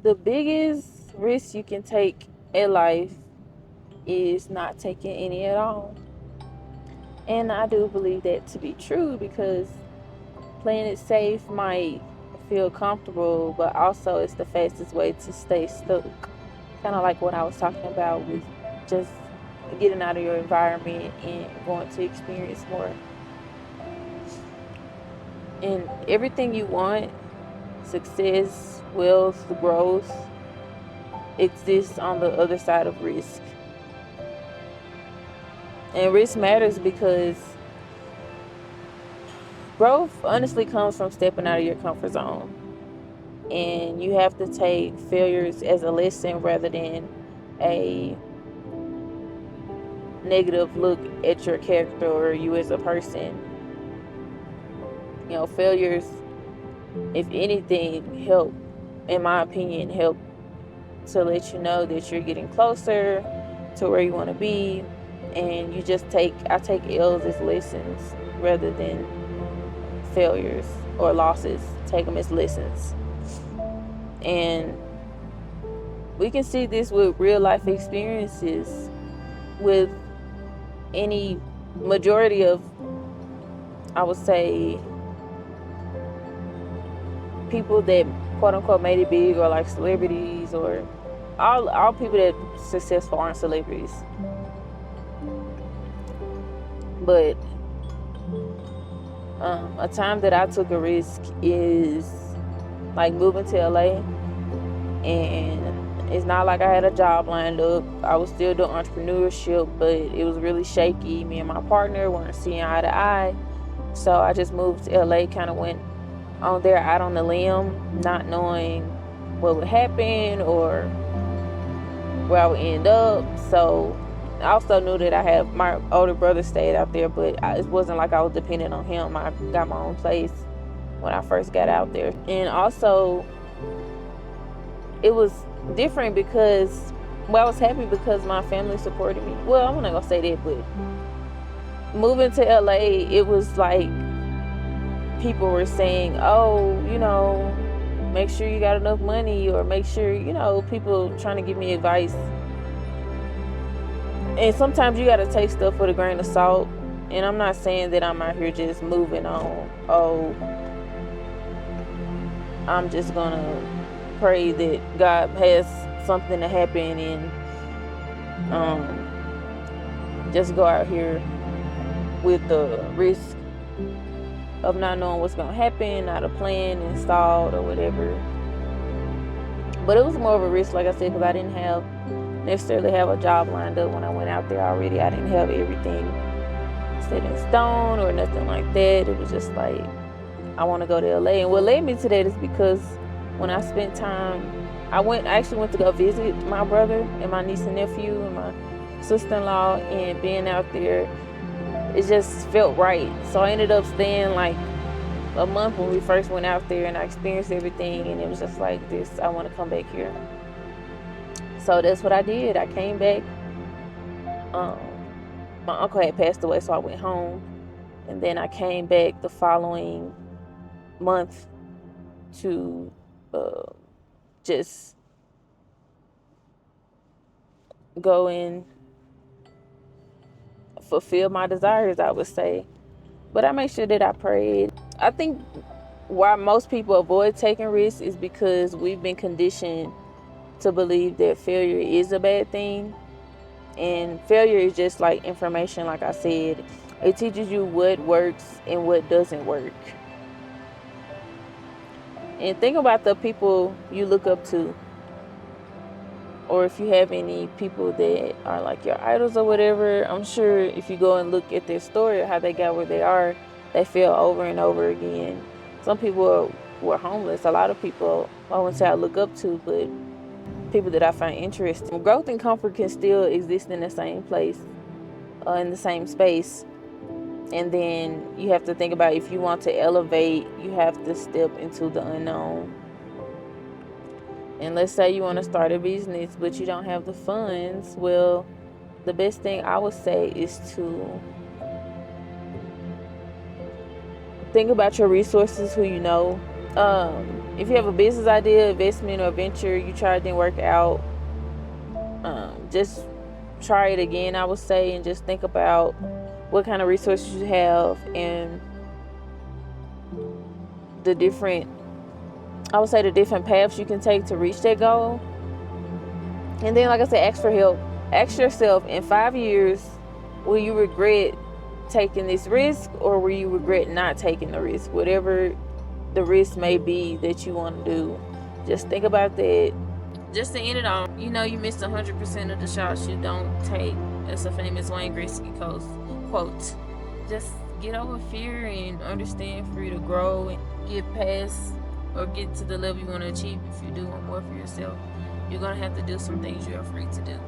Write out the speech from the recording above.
The biggest risk you can take in life is not taking any at all. And I do believe that to be true because playing it safe might feel comfortable, but also it's the fastest way to stay stuck. Kind of like what I was talking about with just getting out of your environment and going to experience more. And everything you want, success, wealth, growth, exists on the other side of risk. And risk matters because growth honestly comes from stepping out of your comfort zone. And you have to take failures as a lesson rather than a negative look at your character or you as a person. Failures, if anything, help, in my opinion, help to let you know that you're getting closer to where you want to be. And I take L's as lessons rather than failures or losses. Take them as lessons. And we can see this with real life experiences with any majority of, I would say, people that quote unquote made it big, or like celebrities, or all people that are successful aren't celebrities. But a time that I took a risk is like moving to LA, and it's not like I had a job lined up. I was still doing entrepreneurship, but it was really shaky. Me and my partner weren't seeing eye to eye, so I just moved to LA, kind of went on there out on the limb, not knowing what would happen or where I would end up. So I also knew that I had my older brother stayed out there, but it wasn't like I was dependent on him. I got my own place when I first got out there. And also, it was different because, I was happy because my family supported me. Well, I'm not gonna say that, but moving to LA, it was like people were saying, oh, make sure you got enough money, or make sure, people trying to give me advice. And sometimes you got to take stuff with a grain of salt. And I'm not saying that I'm out here just moving on. Oh, I'm just going to pray that God has something to happen and just go out here with the risk of not knowing what's going to happen, not a plan installed or whatever. But it was more of a risk, like I said, because I didn't necessarily have a job lined up when I went out there already. I didn't have everything set in stone or nothing like that. It was just like, I want to go to LA. And what led me to that is because when I spent time, I actually went to go visit my brother and my niece and nephew and my sister-in-law, and being out there, it just felt right. So I ended up staying like a month when we first went out there, and I experienced everything, and it was just like this, I want to come back here. So that's what I did. I came back. My uncle had passed away, so I went home, and then I came back the following month to just go and fulfill my desires, I would say. But I make sure that I prayed. I think why most people avoid taking risks is because we've been conditioned to believe that failure is a bad thing. And failure is just like information, like I said. It teaches you what works and what doesn't work. And think about the people you look up to, or if you have any people that are like your idols or whatever. I'm sure if you go and look at their story or how they got where they are, they fail over and over again. Some people were homeless. A lot of people, I wouldn't say I look up to, but people that I find interesting. Growth and comfort can still exist in the same place, in the same space. And then you have to think about, if you want to elevate, you have to step into the unknown. And let's say you want to start a business, but you don't have the funds. Well, the best thing I would say is to think about your resources, who you know, If you have a business idea, investment, or venture you tried didn't work out, just try it again, I would say, and just think about what kind of resources you have and the different paths you can take to reach that goal. And then, like I said, ask for help. Ask yourself, in 5 years, will you regret taking this risk, or will you regret not taking the risk? Whatever the risk may be that you want to do, just think about that. Just to end it off, you missed 100% of the shots you don't take. That's a famous Wayne Gretzky quote. Just get over fear and understand for you to grow and get past or get to the level you want to achieve. If you do want more for yourself, you're going to have to do some things you're afraid to do.